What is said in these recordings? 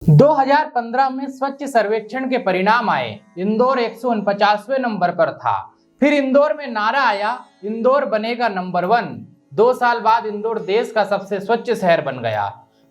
2015 में स्वच्छ सर्वेक्षण के परिणाम आए। इंदौर 149वें नंबर पर था। फिर इंदौर में नारा आया, इंदौर बनेगा नंबर 1। 2 साल बाद इंदौर देश का सबसे स्वच्छ शहर बन गया।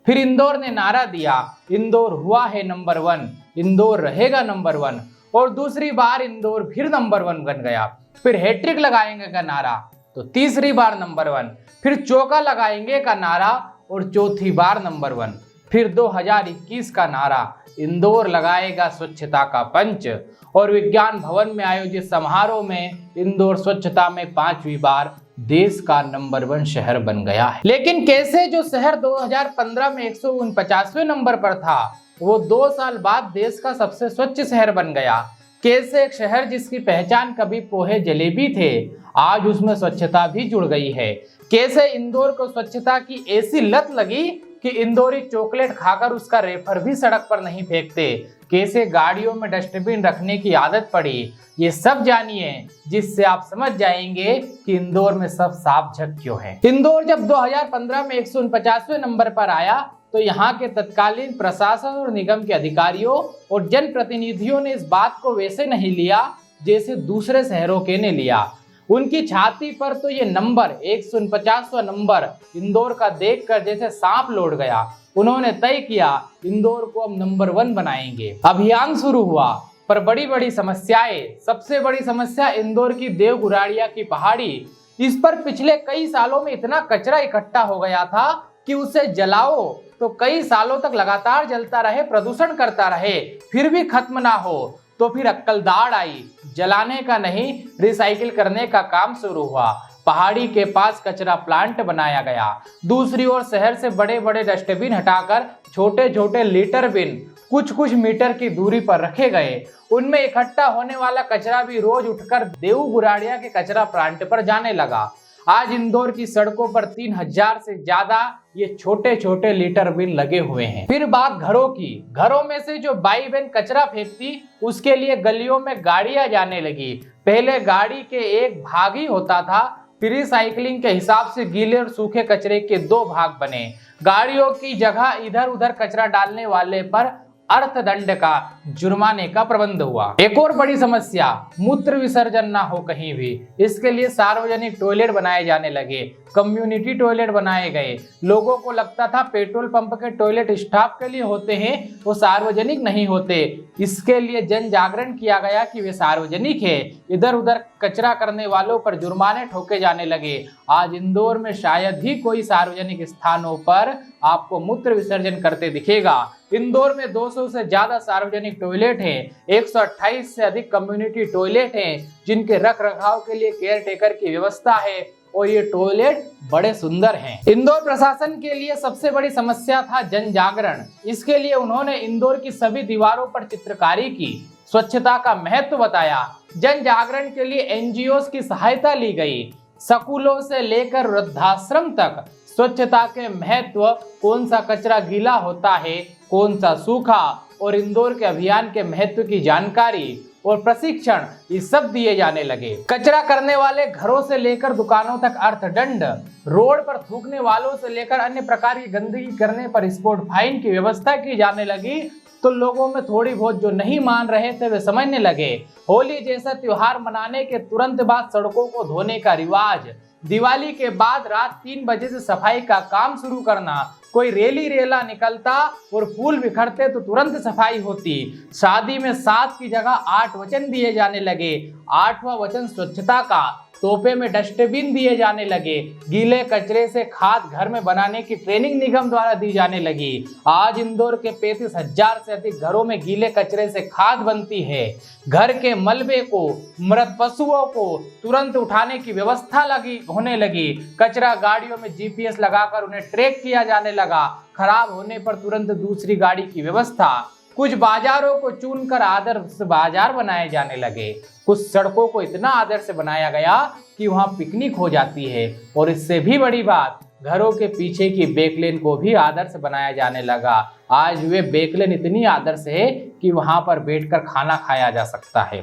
फिर इंदौर ने नारा दिया, इंदौर हुआ है नंबर 1, इंदौर रहेगा नंबर 1। और दूसरी बार इंदौर फिर नंबर 1 बन गया। फिर हैट्रिक लगाएंगे का नारा तो तीसरी बार नंबर 1। फिर चौका लगाएंगे का नारा और चौथी बार नंबर 1। फिर 2021 का नारा, इंदौर लगाएगा स्वच्छता का पंच। और विज्ञान भवन में आयोजित समारोह में इंदौर स्वच्छता में 5वीं बार देश का नंबर 1 शहर बन गया है। लेकिन कैसे जो शहर 2015 में 149वें नंबर पर था, वो 2 साल बाद देश का सबसे स्वच्छ शहर बन गया? कैसे एक शहर जिसकी पहचान कभी पोहे जलेबी थे, आज उसमें स्वच्छता भी जुड़ गई है? कैसे इंदौर को स्वच्छता की ऐसी लत लगी कि इंदौरी चॉकलेट खाकर उसका रेफर भी सड़क पर नहीं फेंकते? कैसे गाड़ियों में डस्टबिन रखने की आदत पड़ी? ये सब जानिए, जिससे आप समझ जाएंगे कि इंदौर में सब साफ झक क्यों है। इंदौर जब 2015 में 149वें नंबर पर आया तो यहाँ के तत्कालीन प्रशासन और निगम के अधिकारियों और जनप्रतिनिधियों ने इस बात को वैसे नहीं लिया जैसे दूसरे शहरों के ने लिया। उनकी छाती पर तो ये नंबर 149वां नंबर इंदौर का देखकर जैसे सांप लौट गया। उन्होंने तय किया, इंदौर को अब नंबर 1 बनाएंगे। अभियान शुरू हुआ, पर बड़ी बड़ी समस्याएं। सबसे बड़ी समस्या इंदौर की देव गुराड़िया की पहाड़ी। इस पर पिछले कई सालों में इतना कचरा इकट्ठा हो गया था कि उसे जलाओ तो कई सालों तक लगातार जलता रहे, प्रदूषण करता रहे, फिर भी खत्म ना हो। तो फिर अक्कलदाड़ आई, जलाने का नहीं रिसाइकिल करने का काम शुरू हुआ। पहाड़ी के पास कचरा प्लांट बनाया गया। दूसरी ओर शहर से बड़े बड़े डस्टबिन हटाकर छोटे छोटे लीटर बिन कुछ मीटर की दूरी पर रखे गए। उनमें इकट्ठा होने वाला कचरा भी रोज उठकर देऊ गुराड़िया के कचरा प्लांट पर जाने लगा। आज इंदौर की सड़कों पर 3000 से ज्यादा ये छोटे छोटे लीटर बिन लगे हुए हैं। फिर बात घरों की। घरों में से जो बाई बहन कचरा फेंकती, उसके लिए गलियों में गाड़ियां जाने लगी। पहले गाड़ी के एक भाग ही होता था, फिर रिसाइकलिंग के हिसाब से गीले और सूखे कचरे के 2 भाग बने। गाड़ियों की जगह इधर उधर कचरा डालने वाले पर अर्थदंड का जुर्माने का प्रबंध हुआ। एक और बड़ी समस्या, मूत्र विसर्जन ना हो कहीं भी। इसके लिए सार्वजनिक टॉयलेट बनाए जाने लगे, कम्युनिटी टॉयलेट बनाए गए। लोगों को लगता था पेट्रोल पंप के टॉयलेट स्टाफ के लिए होते हैं, वो सार्वजनिक नहीं होते। इसके लिए जन जागरण किया गया कि वे सार्वजनिक है। इधर उधर कचरा करने वालों पर जुर्माने ठोके जाने लगे। आज इंदौर में शायद ही कोई सार्वजनिक स्थानों पर आपको मूत्र विसर्जन करते दिखेगा। इंदौर में 200 से ज्यादा सार्वजनिक टॉयलेट हैं, 128 से अधिक कम्युनिटी टॉयलेट हैं, जिनके रख रखाव के लिए केयर टेकर की व्यवस्था है और ये टॉयलेट बड़े सुंदर हैं। इंदौर प्रशासन के लिए सबसे बड़ी समस्या था जन जागरण। इसके लिए उन्होंने इंदौर की सभी दीवारों पर चित्रकारी की, स्वच्छता का महत्व बताया। जन जागरण के लिए एनजीओ की सहायता ली गई। स्कूलों से लेकर वृद्धाश्रम तक स्वच्छता के महत्व, कौन सा कचरा गीला होता है, कौन सा सूखा, और इंदौर के अभियान के महत्व की जानकारी और प्रशिक्षण, ये सब दिए जाने लगे। कचरा करने वाले घरों से लेकर दुकानों तक अर्थदंड, रोड पर थूकने वालों से लेकर अन्य प्रकार की गंदगी करने पर स्पॉट फाइन की व्यवस्था की जाने लगी। तो लोगों में थोड़ी बहुत जो नहीं मान रहे थे वे समझने लगे। होली जैसा त्योहार मनाने के तुरंत बाद सड़कों को धोने का रिवाज, दिवाली के बाद रात 3 बजे से सफाई का काम शुरू करना, कोई रैली रेला निकलता और फूल बिखरते तो तुरंत सफाई होती। शादी में 7 की जगह 8 वचन दिए जाने लगे। 8वां वचन स्वच्छता का। तोहफे में डस्टबिन दिए जाने लगे। गीले कचरे से खाद घर में बनाने की ट्रेनिंग निगम द्वारा दी जाने लगी। आज इंदौर के 35,000 से अधिक घरों में गीले कचरे से खाद बनती है। घर के मलबे को, मृत पशुओं को तुरंत उठाने की व्यवस्था होने लगी। कचरा गाड़ियों में GPS लगाकर उन्हें ट्रैक किया जाने लगा। खराब होने पर तुरंत दूसरी गाड़ी की व्यवस्था। कुछ बाजारों को चुनकर आदर्श बाजार बनाए जाने लगे। कुछ सड़कों को इतना आदर्श बनाया गया कि वहां पिकनिक हो जाती है। और इससे भी बड़ी बात, घरों के पीछे की बैकलेन को भी आदर्श बनाया जाने लगा। आज वे बैकलेन इतनी आदर्श है कि वहां पर बैठकर खाना खाया जा सकता है।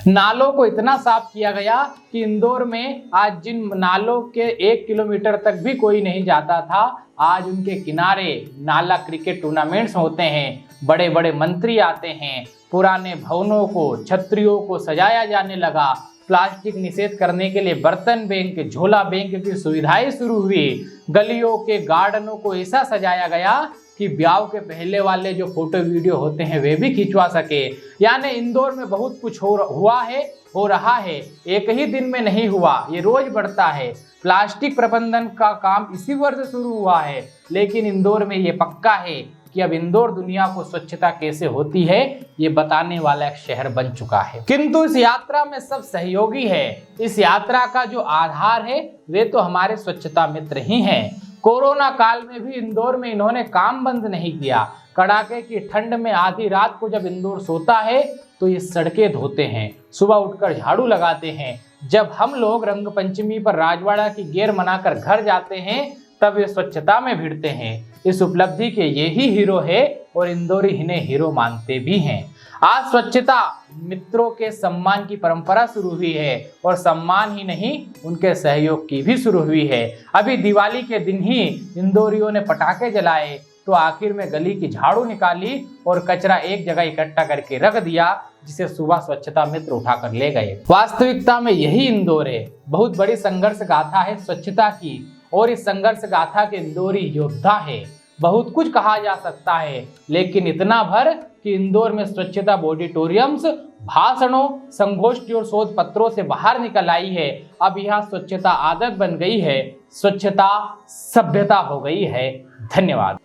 नालों को इतना साफ किया गया कि इंदौर में आज जिन नालों के 1 किलोमीटर तक भी कोई नहीं जाता था, आज उनके किनारे नाला क्रिकेट टूर्नामेंट्स होते हैं। बड़े बड़े मंत्री आते हैं, पुराने भवनों को, छतरियों को सजाया जाने लगा, प्लास्टिक निषेध करने के लिए बर्तन बैंक, झोला बैंक की सुविधाएं शुरू हुई, गलियों के गार्डनों को ऐसा सजाया गया कि ब्याह के पहले वाले जो फोटो वीडियो होते हैं वे भी खिंचवा सके। यानी इंदौर में बहुत कुछ हुआ है, हो रहा है, एक ही दिन में नहीं हुआ, ये रोज बढ़ता है। प्लास्टिक प्रबंधन का काम इसी वर्ष शुरू हुआ है, लेकिन इंदौर में ये पक्का है कि अब इंदौर दुनिया को स्वच्छता कैसे होती है ये बताने वाला एक शहर बन चुका है। किंतु इस यात्रा में सब सहयोगी है। इस यात्रा का जो आधार है वे तो हमारे स्वच्छता मित्र ही हैं। कोरोना काल में भी इंदौर में इन्होंने काम बंद नहीं किया। कड़ाके की ठंड में आधी रात को जब इंदौर सोता है तो ये सड़कें धोते हैं, सुबह उठकर झाड़ू लगाते हैं। जब हम लोग रंग पंचमी पर राजवाड़ा की गेर मनाकर घर जाते हैं तब ये स्वच्छता में भिड़ते हैं। इस उपलब्धि के यही हीरो है और इंदौरी इन्हें हीरो मानते भी हैं। आज स्वच्छता मित्रों के सम्मान की परंपरा शुरू हुई है और सम्मान ही नहीं उनके सहयोग की भी शुरू हुई है। अभी दिवाली के दिन ही इंदौरियों ने पटाखे जलाए तो आखिर में गली की झाड़ू निकाली और कचरा एक जगह इकट्ठा करके रख दिया, जिसे सुबह स्वच्छता मित्र उठाकर ले गए। वास्तविकता में यही इंदौर है। बहुत बड़ी संघर्ष गाथा है स्वच्छता की और इस संघर्ष गाथा के इंदौरी योद्धा है। बहुत कुछ कहा जा सकता है, लेकिन इतना भर कि इंदौर में स्वच्छता ऑडिटोरियम्स, भाषणों, संगोष्ठी और शोध पत्रों से बाहर निकल आई है। अब यहाँ स्वच्छता आदत बन गई है, स्वच्छता सभ्यता हो गई है। धन्यवाद।